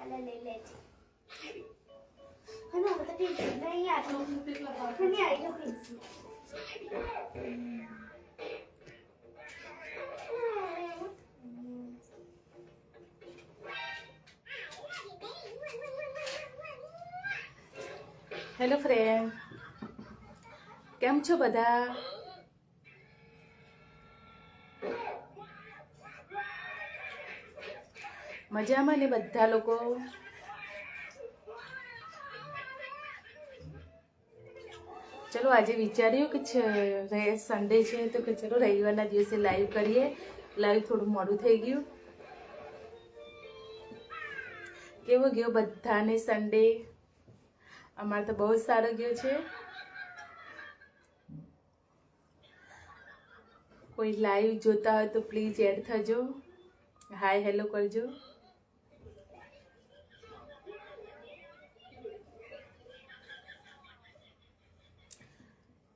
અને લઈ લે છે અને હવે તો ઠીક છે નહીં આટલું નહીં આવી તો ઠીક હેલો ફ્રેન્ડ, કેમ છો બધા? મજામાં ને બધા લોકો? ચલો આજે વિચાર્યું કે સન્ડે છે તો કે ચલો રવિવારના દિવસે લાઈવ કરીએ. લાઈવ થોડું મોડું થઈ ગયું. કેવો ગયો બધાને સન્ડે? અમારે તો બહુ સારો ગયો છે. કોઈ લાઈવ જોતા હોય તો પ્લીઝ એડ થજો, હાય હેલો કરજો.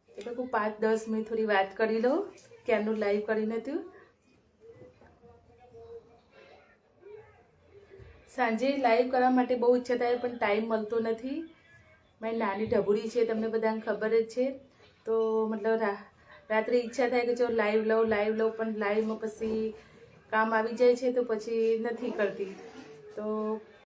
એ લોકો 5-10 મિનિટ થોડી વાત કરી લો. ક્યારનું લાઈવ કરી નતું. સાંજે લાઈવ કરવા માટે બહુ ઈચ્છા થાય પણ ટાઈમ મળતો નથી. મારી નાની ઢબુડી છે, તમને બધાને ખબર જ છે. તો મતલબ રાત્રે ઈચ્છા થાય કે જો લાઈવ લઉં પણ લાઈવમાં પછી કામ આવી જાય છે તો પછી નથી કરતી. તો